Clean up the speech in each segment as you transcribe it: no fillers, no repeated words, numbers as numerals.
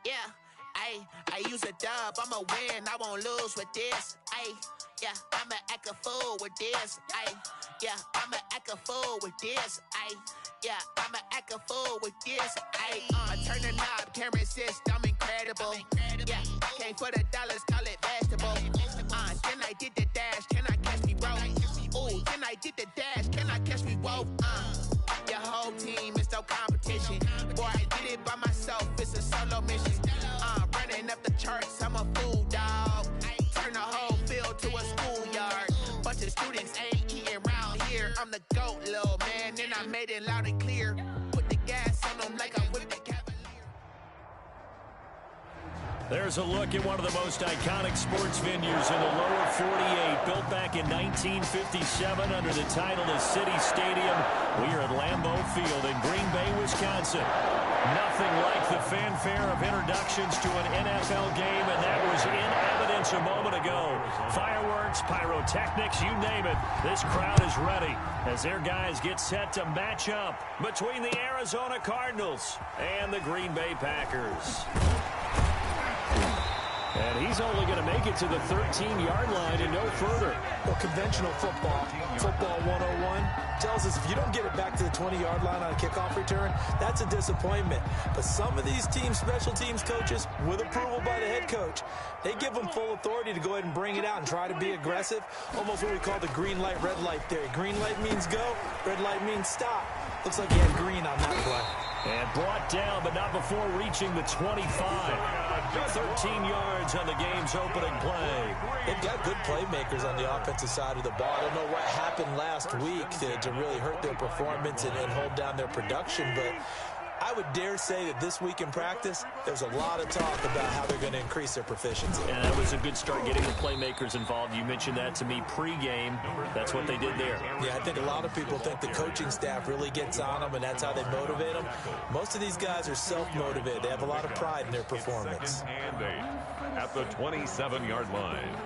Yeah, I use a dub, I'ma win, I won't lose with this. Yeah, I'ma act a fool with this. Yeah, I'ma act a fool with this. Yeah, I'ma act a fool with this. Turn the knob, camera assist, I'm incredible. Yeah, came for the dollars, call it vegetable. Then I did the dash, can I catch me, bro? Ooh, then I did the dash, can I catch me, whoa? Your whole team is no competition. Boy, I did it by myself, it's a solo mission. Running up the charts, I'm a fool, dog. Turn the whole field to a schoolyard. Bunch of students ain't eating round here. I'm the GOAT, little man, and I made it loud and clear. Put the gas on them like I whipped the Cavalier. There's a look at one of the most iconic sports venues in the lower 48, built back in 1957 under the title of City Stadium. We are at Lambeau Field in Green Bay, Wisconsin. Nothing like the fanfare of introductions to an NFL game, and that was in evidence a moment ago. Fireworks, pyrotechnics, you name it. This crowd is ready as their guys get set to match up between the Arizona Cardinals and the Green Bay Packers. And he's only going to make it to the 13-yard line and no further. Well, conventional football 101, tells us if you don't get it back to the 20-yard line on a kickoff return, that's a disappointment. But some of these teams, special teams coaches, with approval by the head coach, they give them full authority to go ahead and bring it out and try to be aggressive. Almost what we call the green light, red light theory. Green light means go, red light means stop. Looks like he had green on that play. And brought down, but not before reaching the 25. 13 yards on the game's opening play. They've got good playmakers on the offensive side of the ball. I don't know what happened last week to really hurt their performance and hold down their production, but I would dare say that this week in practice, there's a lot of talk about how they're going to increase their proficiency. And that was a good start getting the playmakers involved. You mentioned that to me pregame. That's what they did there. Yeah, I think a lot of people think the coaching staff really gets on them, and that's how they motivate them. Most of these guys are self-motivated. They have a lot of pride in their performance. And 8 at the 27-yard line.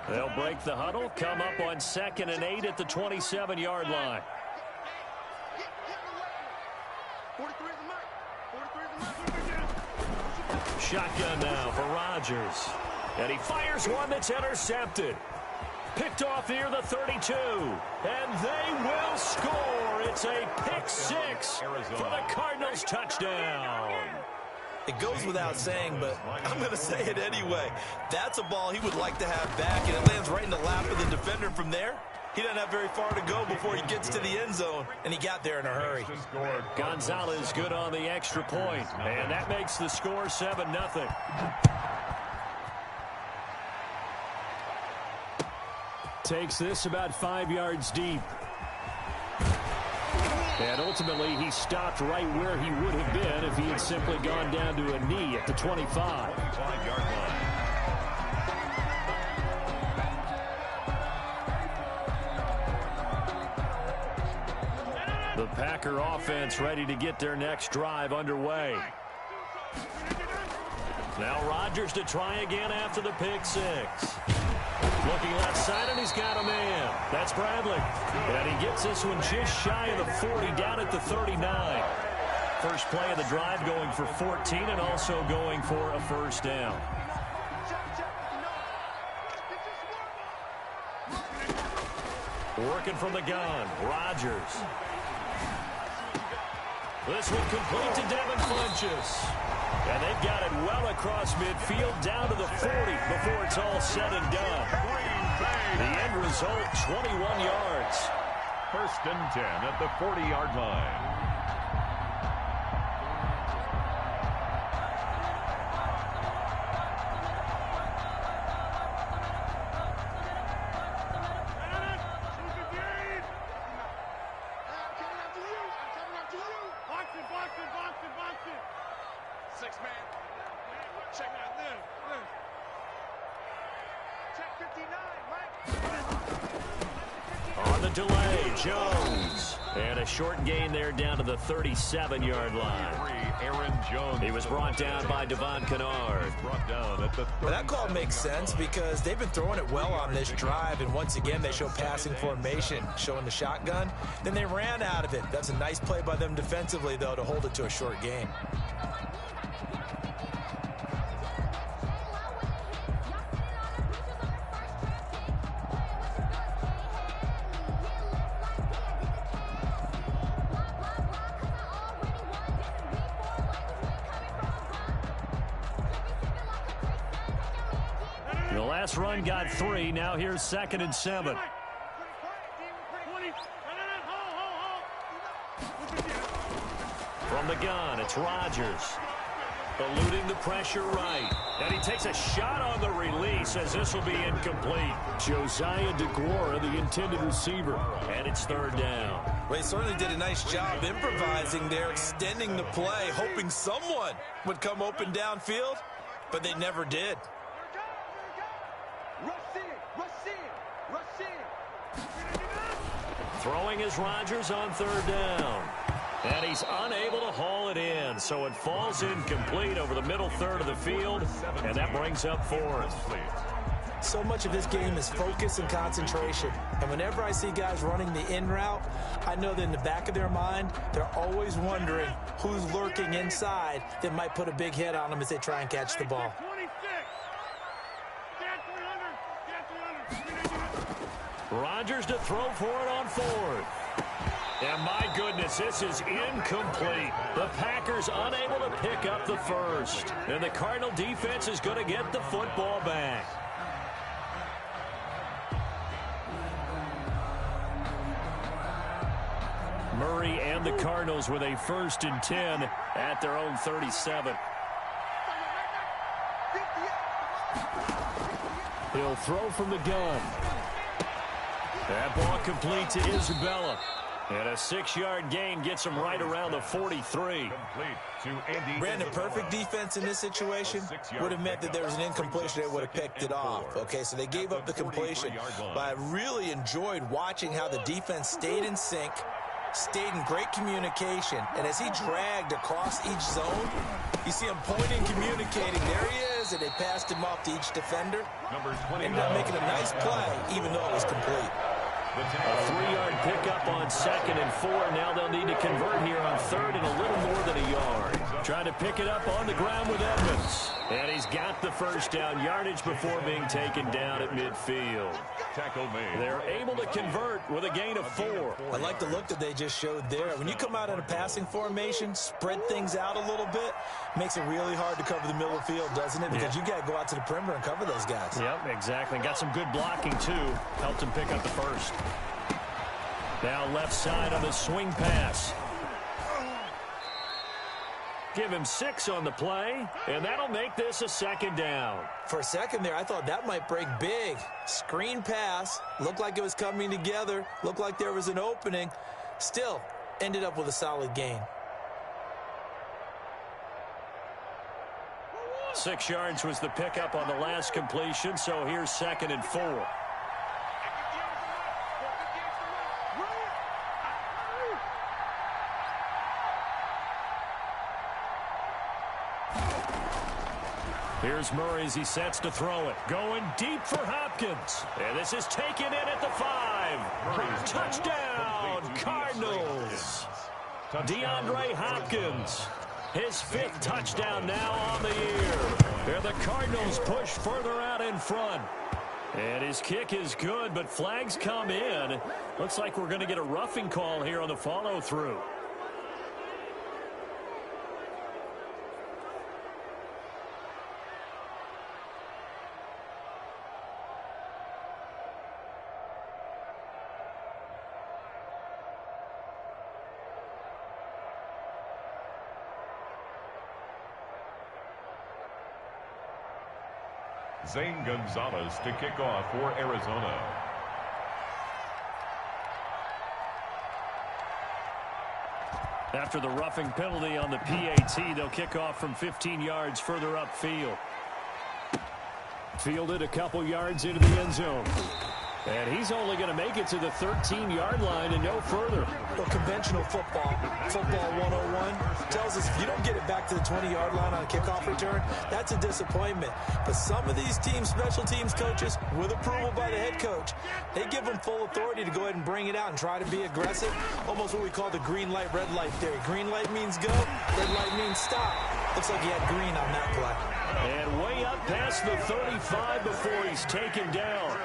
They'll break the huddle, come up on 2nd and 8 at the 27-yard line. Shotgun now for Rodgers. And he fires one that's intercepted. Picked off near the 32. And they will score. It's a pick six for the Cardinals touchdown. It goes without saying, but I'm going to say it anyway. That's a ball he would like to have back, and it lands right in the lap of the defender from there. He doesn't have very far to go before he gets to the end zone, and he got there in a hurry. Gonzalez good on the extra point, and that makes the score 7-0. Takes this about 5 yards deep. And ultimately, he stopped right where he would have been if he had simply gone down to a knee at the 25. 5-yard line. The Packer offense ready to get their next drive underway. Now Rodgers to try again after the pick six. Looking left side, and he's got a man. That's Bradley. And he gets this one just shy of the 40, down at the 39. First play of the drive going for 14 and also going for a first down. Working from the gun, Rodgers. This one complete to Devin Funchess. And they've got it well across midfield, down to the 40 before it's all said and done. The end result, 21 yards. 1st and 10 at the 40-yard line. On the delay, Jones. And a short gain there down to the 37-yard line. Aaron Jones. He was brought down by Devon Kennard. Brought down at the Well, that call makes sense because they've been throwing it well on this drive, and once again they show passing formation, showing the shotgun. Then they ran out of it. That's a nice play by them defensively, though, to hold it to a short gain. The last run got 3. Now here's 2nd and 7. From the gun, it's Rodgers. Eluding the pressure right. And he takes a shot on the release as this will be incomplete. Josiah DeGuara, the intended receiver. And it's 3rd down. Well, he certainly did a nice job improvising there, extending the play, hoping someone would come open downfield, but they never did. Throwing is Rodgers on 3rd down. And he's unable to haul it in, so it falls incomplete over the middle third of the field, and that brings up 4th. So much of this game is focus and concentration. And whenever I see guys running the in route, I know that in the back of their mind, they're always wondering who's lurking inside that might put a big hit on them as they try and catch the ball. Rodgers to throw for it on 4th. And my goodness, this is incomplete. The Packers unable to pick up the first. And the Cardinal defense is going to get the football back. Murray and the Cardinals with a 1st and 10 at their own 37. He'll throw from the gun. That ball complete to Isabella. And a 6-yard gain gets him right around the 43. Brandon, perfect defense in this situation would have meant that there was an incompletion. They would have picked it off. Okay, so they gave up the completion. But I really enjoyed watching how the defense stayed in sync, stayed in great communication. And as he dragged across each zone, you see him pointing, communicating. There he is, and they passed him off to each defender. Ended up making a nice play, even though it was complete. A 3-yard pickup on 2nd and 4. Now they'll need to convert here on 3rd and a little more than a yard. Trying to pick it up on the ground with Edmonds. And he's got the 1st down yardage before being taken down at midfield. They're able to convert with a gain of 4. I like the look that they just showed there. When you come out in a passing formation, spread things out a little bit, makes it really hard to cover the middle of the field, doesn't it? Because you got to go out to the perimeter and cover those guys. Yep, exactly. Got some good blocking, too. Helped him pick up the 1st. Now left side on the swing pass. Give him 6 on the play, and that'll make this a 2nd down. For a second there, I thought that might break big. Screen pass, looked like it was coming together, looked like there was an opening. Still, ended up with a solid gain. 6 yards was the pickup on the last completion, so here's 2nd and 4. Here's Murray as he sets to throw it. Going deep for Hopkins. And this is taken in at the 5. Touchdown, Cardinals. DeAndre Hopkins. His 5th touchdown now on the year. And the Cardinals push further out in front. And his kick is good, but flags come in. Looks like we're going to get a roughing call here on the follow-through. Zane Gonzalez to kick off for Arizona. After the roughing penalty on the PAT, they'll kick off from 15 yards further upfield. Fielded a couple yards into the end zone. And he's only going to make it to the 13-yard line and no further. Well, conventional football 101, tells us if you don't get it back to the 20-yard line on a kickoff return, that's a disappointment. But some of these special teams coaches, with approval by the head coach, they give them full authority to go ahead and bring it out and try to be aggressive. Almost what we call the green light, red light theory. Green light means go, red light means stop. Looks like he had green on that play. And way up past the 35 before he's taken down.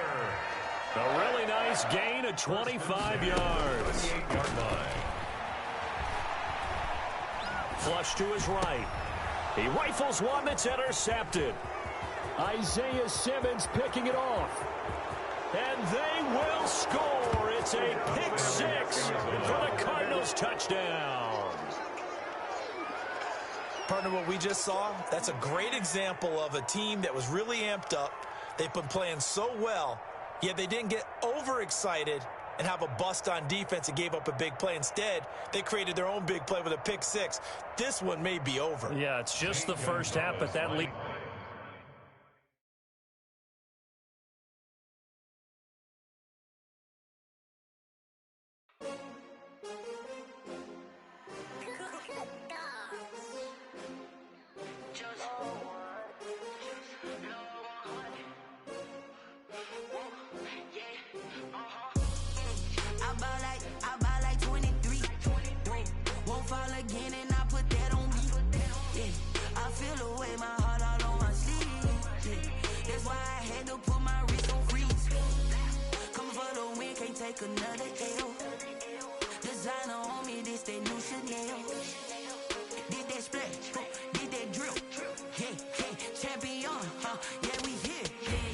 A really nice gain of 25 yards. Flush to his right. He rifles one that's intercepted. Isaiah Simmons picking it off. And they will score. It's a pick six for the Cardinals touchdown. Partner, what we just saw, that's a great example of a team that was really amped up. They've been playing so well, yet they didn't get overexcited and have a bust on defense and gave up a big play. Instead, they created their own big play with a pick six. This one may be over. Yeah, it's just the first half, but that lead. I buy like 23. Won't fall again and I put that on me. Yeah, I feel away my heart all on my sleeve. Yeah, that's why I had to put my wrist on freeze. Coming for the win, can't take another L. Designer on me, this that new Chanel. Did that splash, did that drill. Yeah, champion, yeah, we here.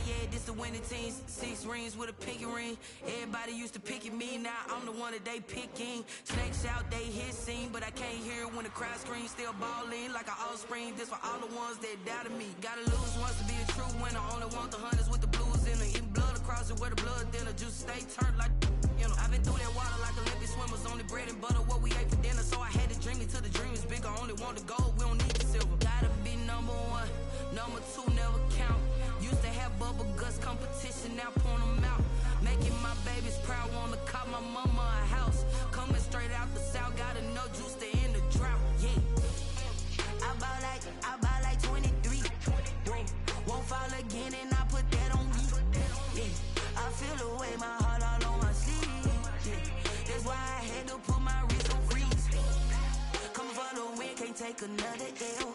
Yeah, this the winning team. 6 rings with a pinky ring. Everybody used to pick at me, now I'm the one that they picking. Snakes out, they hit scene, but I can't hear it when the crowd screams. Still balling like an offspring. This for all the ones that doubted me. Gotta lose once to be a true winner. Only want the hunters with the blues in it. Eating blood across it where the blood dinner. Juice stay turned like, you know. I've been through that water like Olympic swimmers. Only bread and butter, what we ate for dinner. So I had to dream it till the dream is bigger. Only want the gold, we don't need the silver. Gotta be number 1, number 2 never count. Used to have bubble guts competition, now point them out. Making my babies proud, wanna cop my mama a house. Coming straight out the south, gotta know juice to end the drought. Yeah, I buy like 23. Won't fall again and I put that on me. Yeah, I feel away my heart all on my sleeve. Yeah, that's why I had to put my wrist on freeze. Coming for the win, can't take another L.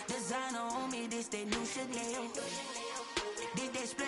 Designer on me, this that new Chanel. Did that split.